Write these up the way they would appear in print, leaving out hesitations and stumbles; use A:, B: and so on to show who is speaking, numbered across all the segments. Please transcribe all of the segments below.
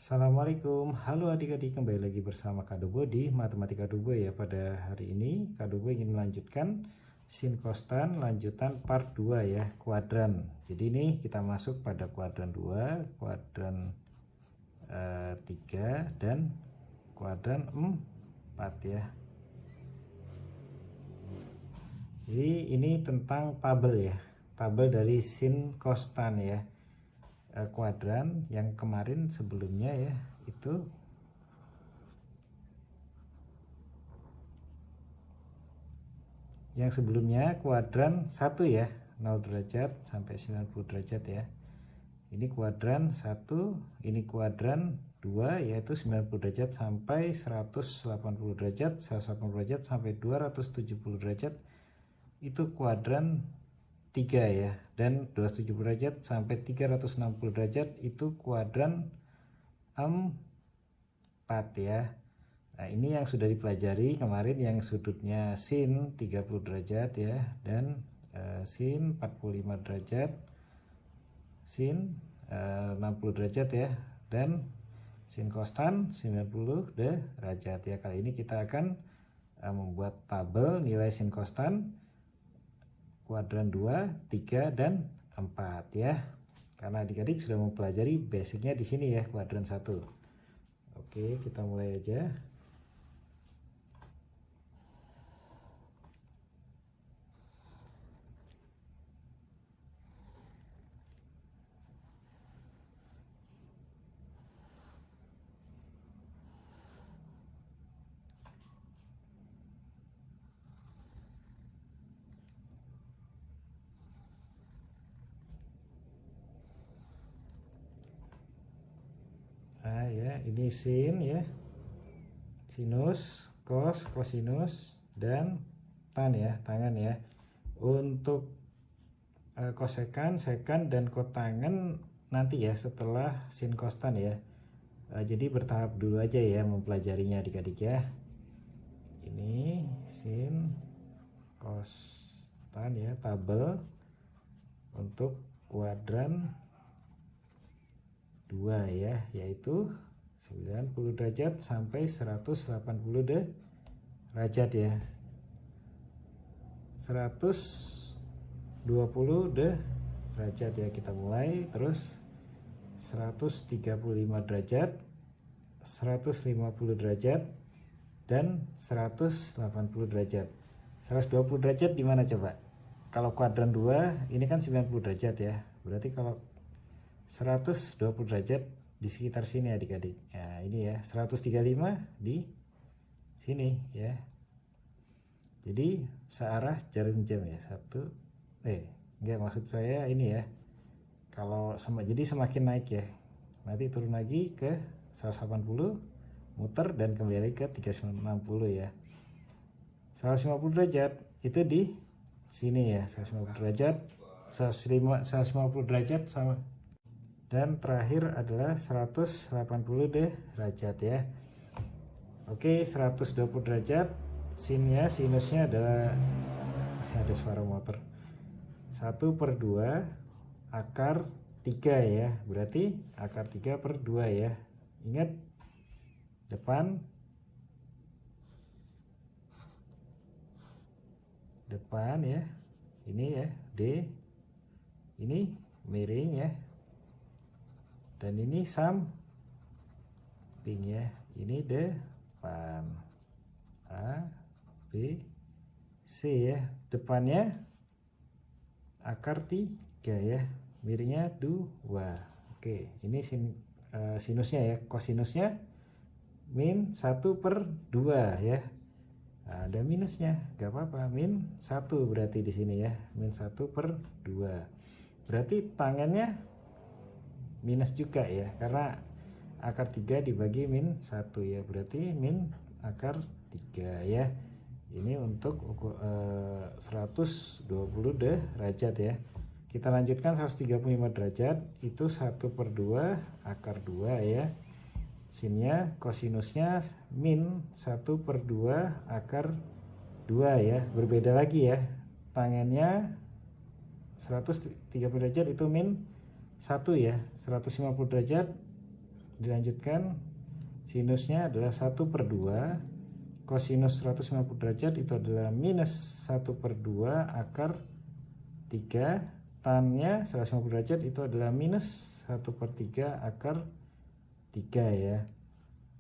A: Assalamualaikum, halo adik-adik, kembali lagi bersama Kak Dobo di Matematika Dobo ya. Pada hari ini Kak Dobo ingin melanjutkan sin kostan lanjutan part 2 ya, kuadran. Jadi ini kita masuk pada kuadran 2, kuadran 3 dan kuadran 4 ya. Jadi ini tentang tabel ya, tabel dari sin kostan ya. Kuadran yang kemarin sebelumnya ya, itu yang sebelumnya kuadran 1 ya, 0 derajat sampai 90 derajat ya. Ini kuadran 1, ini kuadran 2 yaitu 90 derajat sampai 180 derajat, 180 derajat sampai 270 derajat itu kuadran 3 ya, dan 270 derajat sampai 360 derajat itu kuadran 4 ya. Nah, ini yang sudah dipelajari kemarin, yang sudutnya sin 30 derajat ya, dan sin 45 derajat, sin 60 derajat ya, dan sin kostan 90 derajat ya. Kali ini kita akan membuat tabel nilai sin kostan kuadran 2, 3 dan 4 ya. Karena adik-adik sudah mempelajari basicnya di sini ya, kuadran 1. Oke, kita mulai aja. Nah ya, ini sin ya, sinus, cos, kosinus, dan tan ya, tangan ya. Untuk kosekan, sekan, dan kotangan nanti ya setelah sin kostan ya. Jadi bertahap dulu aja ya mempelajarinya adik-adik ya. Ini sin kostan ya, tabel untuk kuadran 2 ya, yaitu 90 derajat sampai 180 derajat ya. 120 derajat ya, kita mulai. Terus 135 derajat, 150 derajat, dan 180 derajat. 120 derajat di mana coba? Kalau kuadran 2 ini kan 90 derajat ya. Berarti kalau 120 derajat di sekitar sini adik-adik. Nah, ini ya, 135 di sini ya. Jadi searah jarum jam ya. Enggak, maksud saya ini ya. Kalau jadi semakin naik ya. Nanti turun lagi ke 180, muter dan kembali lagi ke 360 ya. 150 derajat itu di sini ya, 150 derajat, 150 derajat sama, dan terakhir adalah 180 derajat ya. Oke, 120 derajat, sinnya, sinusnya adalah, ada suara motor, 1/2 akar 3 ya, berarti akar 3/2 ya. Ingat, depan ya, ini ya, D, ini miring ya, dan ini samping ya, ini depan, A, B, C ya. Depannya akar 3 ya, miringnya 2. Oke, ini sinusnya ya, kosinusnya min 1/2 ya. Nah, ada minusnya, gak apa-apa, min 1 berarti di sini ya, min 1/2. Berarti tangannya minus juga ya, karena akar 3 dibagi min 1 ya, berarti min akar 3 ya. Ini untuk 120 derajat ya. Kita lanjutkan 135 derajat, itu 1/2 akar 2 ya. Sinnya, kosinusnya min 1/2 akar 2 ya. Berbeda lagi ya, tangannya 130 derajat itu min 1 ya. 150 derajat Dilanjutkan, sinusnya adalah 1/2, kosinus 150 derajat itu adalah minus 1/2 akar 3, tannya 150 derajat itu adalah minus 1/3 akar 3 ya.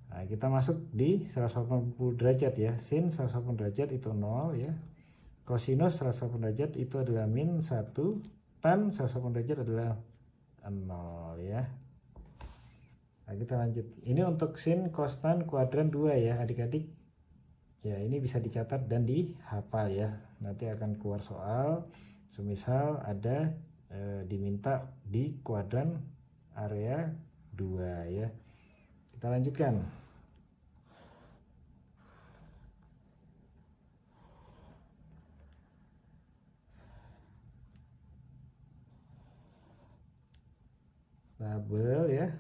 A: Nah, kita masuk di 180 derajat ya. Sin 180 derajat itu 0 ya. Kosinus 180 derajat itu adalah min 1, tan 180 derajat adalah 0 ya. Nah, kita lanjut. Ini untuk sin, cos, tan kuadran 2 ya adik-adik. Ya, ini bisa dicatat dan dihafal ya. Nanti akan keluar soal. Semisal ada diminta di kuadran area 2 ya. Kita lanjutkan. Tabel ya.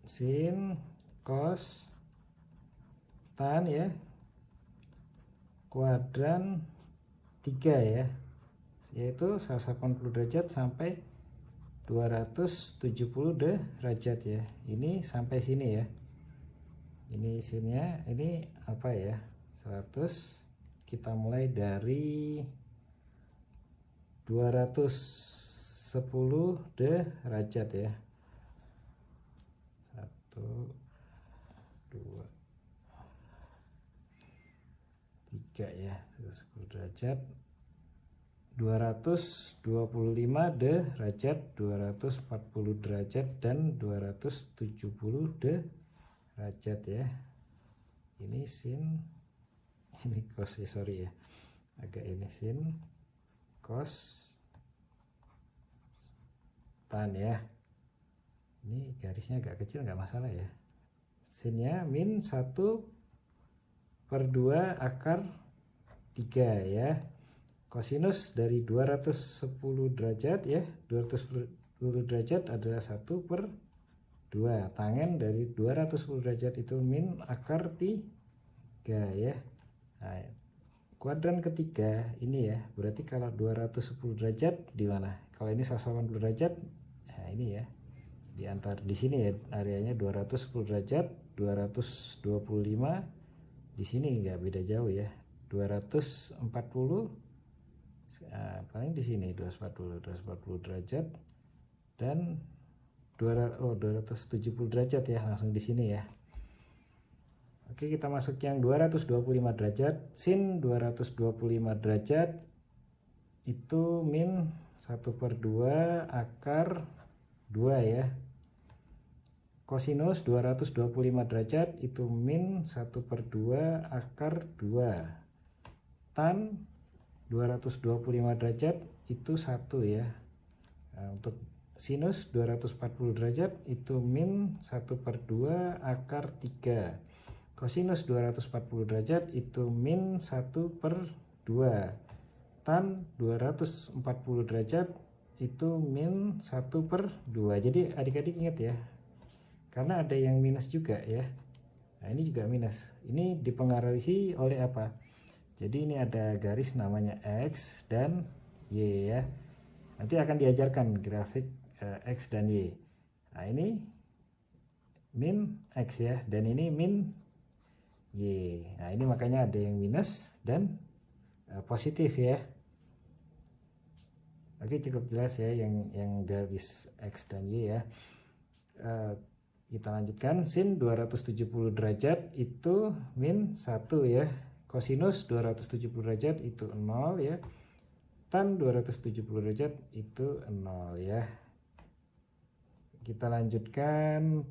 A: Sin, cos, tan ya. Kuadran 3 ya. Yaitu 180 derajat sampai 270 derajat ya. Ini sampai sini ya. Ini sinnya, ini apa ya? 100. Kita mulai dari 210 derajat ya. 1 2 3 ya, 10 derajat, 225 derajat, 240 derajat, dan 270 derajat ya. Ini sin, ini cos ya, sorry ya, agak ini sin, cos, tan ya. Ini garisnya agak kecil nggak masalah ya. Sinnya min 1/2 akar 3 ya. Kosinus dari 210 derajat ya, 210 derajat adalah 1/2. Tangen dari 210 derajat itu min akar 3 ya. Nah, kuadran ketiga ini ya, berarti kalau 210 derajat di mana? Kalau ini 180 derajat, nah ini ya, di antar di sini ya, areanya 210 derajat, 225 di sini nggak beda jauh ya, 240 paling di sini 240 derajat, dan 270 derajat ya, langsung di sini ya. Oke, kita masuk yang 225 derajat. Sin 225 derajat itu min 1/2 akar 2 ya. Kosinus 225 derajat itu min 1/2 akar 2. Tan 225 derajat itu 1 ya. Nah, untuk sinus 240 derajat itu min 1/2 akar 3. Kosinus 240 derajat itu min 1/2. Tan 240 derajat itu min 1/2. Jadi adik-adik ingat ya, karena ada yang minus juga ya. Nah, ini juga minus. Ini dipengaruhi oleh apa? Jadi ini ada garis namanya X dan Y ya. Nanti akan diajarkan grafik X dan Y. Nah, ini min X ya, dan ini min Y. Nah, ini makanya ada yang minus dan positif ya. Oke, cukup jelas ya yang garis X dan Y ya. Kita lanjutkan. Sin 270 derajat itu min 1 ya. Kosinus 270 derajat itu 0 ya. Tan 270 derajat itu 0 ya. Kita lanjutkan.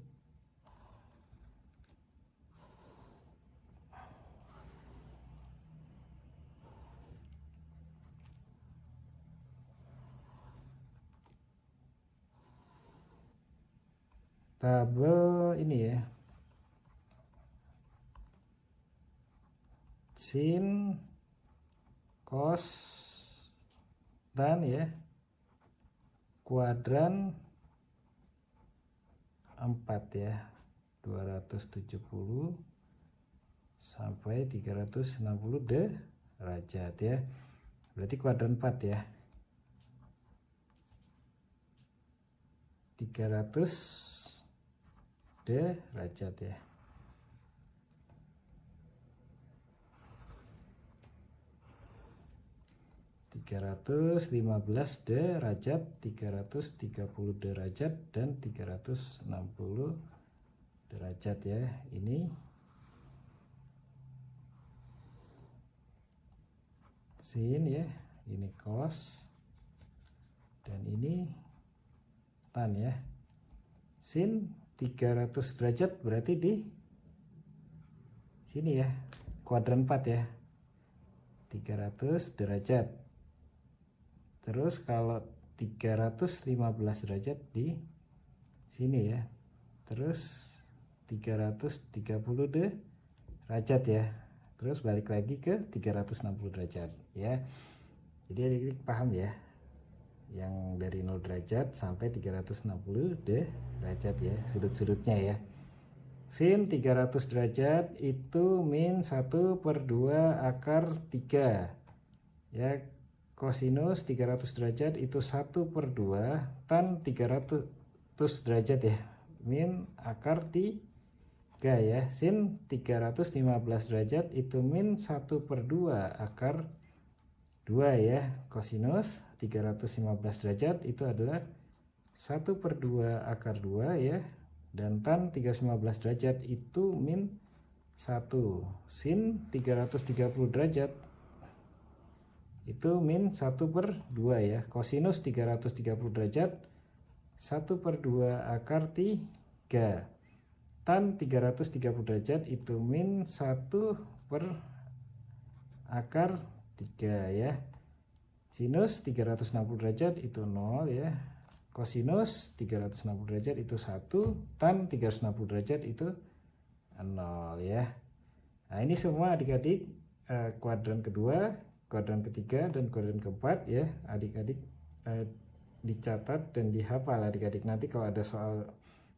A: Tabel ini ya. Sin, cos, tan ya. Kuadran 4 ya. 270 sampai 360 derajat ya. Berarti kuadran 4 ya. 300 derajat ya. 315 derajat, 330 derajat, dan 360 derajat ya. Ini sin ya, ini cos, dan ini tan ya. Sin 300 derajat berarti di sini ya, kuadran 4 ya, 300 derajat. Terus kalau 315 derajat di sini ya. Terus 330 derajat ya. Terus balik lagi ke 360 derajat ya. Jadi adik-adik paham ya. Yang dari 0 derajat sampai 360 derajat ya, sudut-sudutnya ya. Sin 300 derajat itu min 1/2 akar 3 ya. Kosinus 300 derajat itu 1/2 tan 300 derajat ya, min akar 3 ya. Sin 315 derajat itu min 1/2 akar 2 ya. Kosinus 315 derajat itu adalah 1/2 akar 2 ya. Dan tan 315 derajat itu min 1. Sin 330 derajat itu min 1/2 ya. Kosinus 330 derajat 1/2 akar 3. Tan 330 derajat itu min 1 per akar 3 ya. Sinus 360 derajat itu 0 ya. Kosinus 360 derajat itu 1. Tan 360 derajat itu 0 ya. Nah ini semua adik-adik kuadran kedua, kuadran ketiga, dan kuadran keempat ya. Adik-adik dicatat dan dihafal adik-adik. Nanti kalau ada soal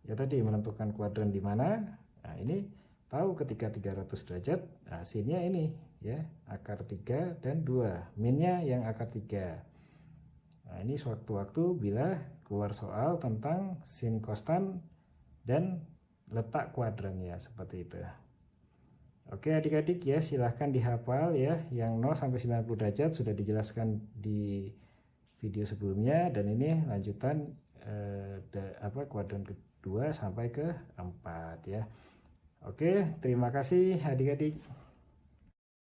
A: ya tadi menentukan kuadran di mana, nah ini tahu ketika 300 derajat, nah sinnya ini ya, akar 3 dan 2, minnya yang akar 3. Nah ini sewaktu-waktu bila keluar soal tentang sin kostan dan letak kuadran ya, seperti itu. Oke adik-adik ya, silahkan dihafal ya. Yang 0 sampai 90 derajat sudah dijelaskan di video sebelumnya, dan ini lanjutan kuadran kedua sampai ke 4 ya. Oke, terima kasih adik-adik.